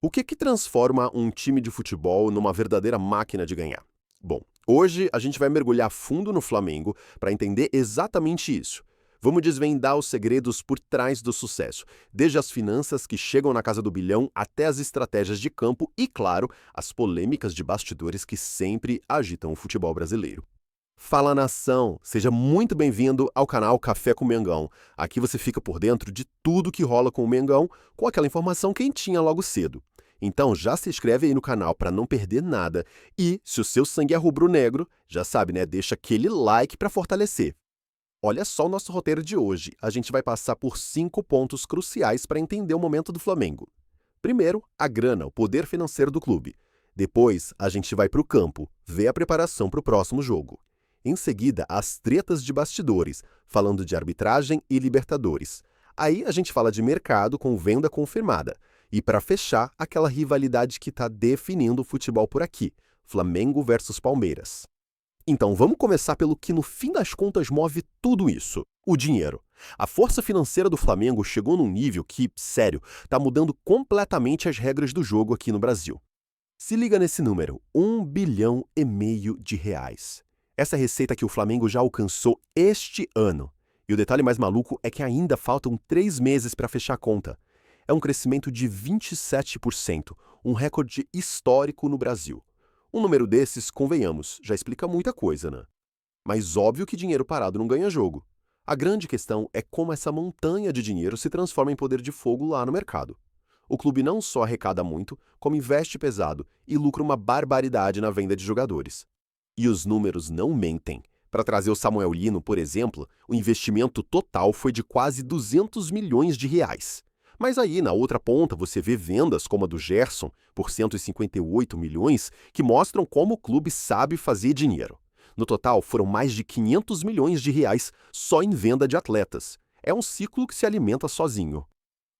O que transforma um time de futebol numa verdadeira máquina de ganhar? Bom, hoje a gente vai mergulhar fundo no Flamengo para entender exatamente isso. Vamos desvendar os segredos por trás do sucesso, desde as finanças que chegam na casa do bilhão até as estratégias de campo e, claro, as polêmicas de bastidores que sempre agitam o futebol brasileiro. Fala nação, seja muito bem-vindo ao canal Café com Mengão. Aqui você fica por dentro de tudo que rola com o Mengão, com aquela informação quentinha logo cedo. Então já se inscreve aí no canal para não perder nada e, se o seu sangue é rubro-negro, já sabe, né? Deixa aquele like para fortalecer. Olha só o nosso roteiro de hoje. A gente vai passar por 5 pontos cruciais para entender o momento do Flamengo. Primeiro, a grana, o poder financeiro do clube. Depois, a gente vai para o campo, ver a preparação para o próximo jogo. Em seguida, as tretas de bastidores, falando de arbitragem e Libertadores. Aí a gente fala de mercado com venda confirmada. E para fechar, aquela rivalidade que está definindo o futebol por aqui, Flamengo versus Palmeiras. Então vamos começar pelo que no fim das contas move tudo isso, o dinheiro. A força financeira do Flamengo chegou num nível que, sério, está mudando completamente as regras do jogo aqui no Brasil. Se liga nesse número, 1,5 bilhão de reais. Essa é a receita que o Flamengo já alcançou este ano. E o detalhe mais maluco é que ainda faltam 3 meses para fechar a conta. É um crescimento de 27%, um recorde histórico no Brasil. Um número desses, convenhamos, já explica muita coisa, né? Mas óbvio que dinheiro parado não ganha jogo. A grande questão é como essa montanha de dinheiro se transforma em poder de fogo lá no mercado. O clube não só arrecada muito, como investe pesado e lucra uma barbaridade na venda de jogadores. E os números não mentem. Para trazer o Samuel Lino, por exemplo, o investimento total foi de quase 200 milhões de reais. Mas aí, na outra ponta, você vê vendas como a do Gerson, por 158 milhões, que mostram como o clube sabe fazer dinheiro. No total, foram mais de 500 milhões de reais só em venda de atletas. É um ciclo que se alimenta sozinho.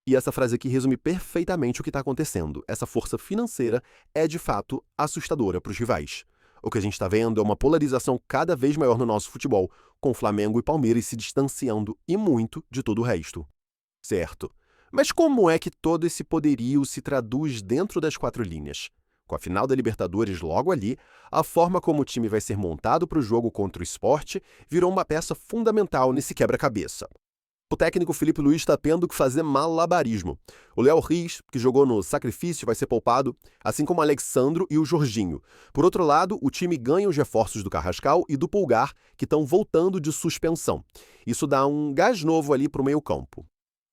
E essa frase aqui resume perfeitamente o que está acontecendo. Essa força financeira é, de fato, assustadora para os rivais. O que a gente está vendo é uma polarização cada vez maior no nosso futebol, com Flamengo e Palmeiras se distanciando e muito de todo o resto. Certo. Mas como é que todo esse poderio se traduz dentro das 4 linhas? Com a final da Libertadores logo ali, a forma como o time vai ser montado para o jogo contra o Sport virou uma peça fundamental nesse quebra-cabeça. O técnico Felipe Luiz está tendo que fazer malabarismo. O Léo Riz, que jogou no Sacrifício, vai ser poupado, assim como o Alexandro e o Jorginho. Por outro lado, o time ganha os reforços do Carrascal e do Pulgar, que estão voltando de suspensão. Isso dá um gás novo ali para o meio-campo.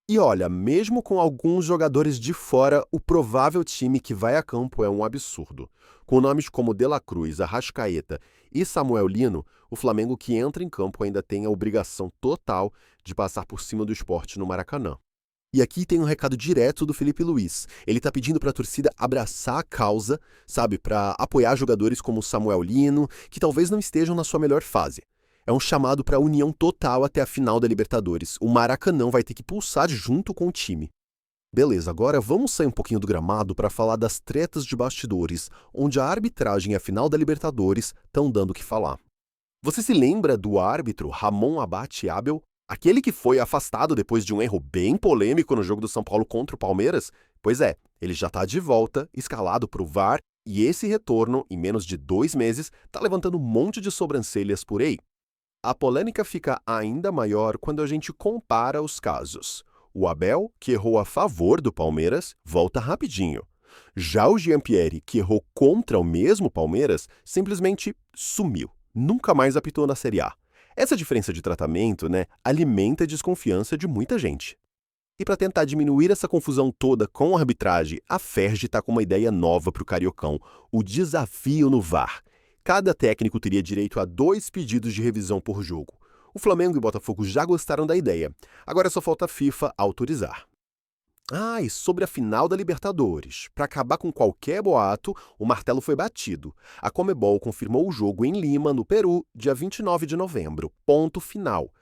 E olha, mesmo com alguns jogadores de fora, o provável time que vai a campo é um absurdo. Com nomes como De La Cruz, Arrascaeta e Samuel Lino, o Flamengo que entra em campo ainda tem a obrigação total de passar por cima do Sport no Maracanã. E aqui tem um recado direto do Felipe Luiz. Ele está pedindo para a torcida abraçar a causa, sabe, para apoiar jogadores como Samuel Lino, que talvez não estejam na sua melhor fase. É um chamado para a união total até a final da Libertadores. O Maracanã vai ter que pulsar junto com o time. Beleza, agora vamos sair um pouquinho do gramado para falar das tretas de bastidores, onde a arbitragem e a final da Libertadores estão dando o que falar. Você se lembra do árbitro Ramon Abate Abel? Aquele que foi afastado depois de um erro bem polêmico no jogo do São Paulo contra o Palmeiras? Pois é, ele já está de volta, escalado para o VAR, e esse retorno, em menos de 2 meses, está levantando um monte de sobrancelhas por aí. A polêmica fica ainda maior quando a gente compara os casos. O Abel, que errou a favor do Palmeiras, volta rapidinho. Já o Jean-Pierre, que errou contra o mesmo Palmeiras, simplesmente sumiu. Nunca mais apitou na Série A. Essa diferença de tratamento, alimenta a desconfiança de muita gente. E para tentar diminuir essa confusão toda com a arbitragem, a Ferg está com uma ideia nova para o Cariocão, o desafio no VAR. Cada técnico teria direito a 2 pedidos de revisão por jogo. O Flamengo e o Botafogo já gostaram da ideia. Agora só falta a FIFA autorizar. E sobre a final da Libertadores. Para acabar com qualquer boato, o martelo foi batido. A Conmebol confirmou o jogo em Lima, no Peru, dia 29 de novembro. Ponto final.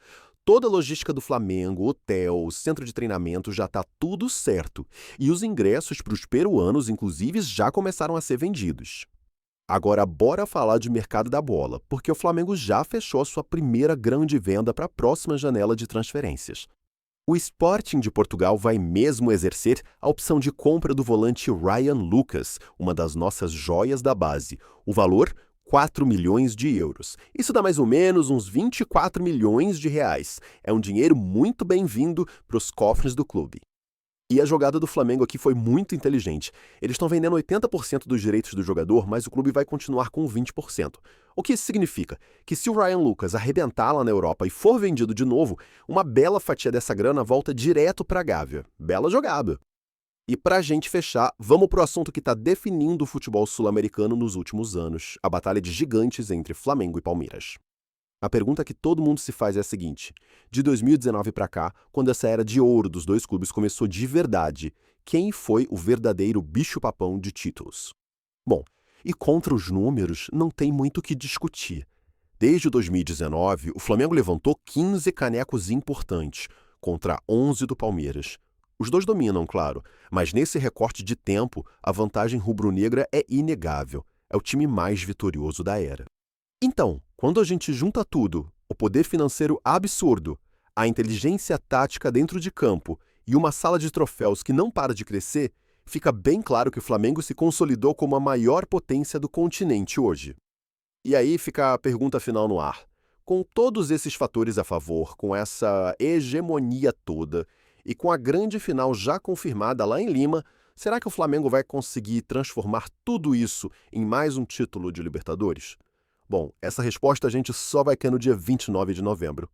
Toda a logística do Flamengo, hotel, centro de treinamento já está tudo certo. E os ingressos para os peruanos, inclusive, já começaram a ser vendidos. Agora, bora falar de mercado da bola, porque o Flamengo já fechou a sua primeira grande venda para a próxima janela de transferências. O Sporting de Portugal vai mesmo exercer a opção de compra do volante Ryan Lucas, uma das nossas joias da base. O valor, 4 milhões de euros. Isso dá mais ou menos uns 24 milhões de reais. É um dinheiro muito bem-vindo para os cofres do clube. E a jogada do Flamengo aqui foi muito inteligente. Eles estão vendendo 80% dos direitos do jogador, mas o clube vai continuar com 20%. O que isso significa? Que se o Ryan Lucas arrebentar lá na Europa e for vendido de novo, uma bela fatia dessa grana volta direto para a Gávea. Bela jogada! E pra gente fechar, vamos pro assunto que está definindo o futebol sul-americano nos últimos anos, a batalha de gigantes entre Flamengo e Palmeiras. A pergunta que todo mundo se faz é a seguinte: de 2019 para cá, quando essa era de ouro dos dois clubes começou de verdade, quem foi o verdadeiro bicho-papão de títulos? Bom, e contra os números, não tem muito o que discutir. Desde 2019, o Flamengo levantou 15 canecos importantes, contra 11 do Palmeiras. Os dois dominam, claro, mas nesse recorte de tempo, a vantagem rubro-negra é inegável. É o time mais vitorioso da era. Então, quando a gente junta tudo, o poder financeiro absurdo, a inteligência tática dentro de campo e uma sala de troféus que não para de crescer, fica bem claro que o Flamengo se consolidou como a maior potência do continente hoje. E aí fica a pergunta final no ar. Com todos esses fatores a favor, com essa hegemonia toda e com a grande final já confirmada lá em Lima, será que o Flamengo vai conseguir transformar tudo isso em mais um título de Libertadores? Bom, essa resposta a gente só vai ter no dia 29 de novembro.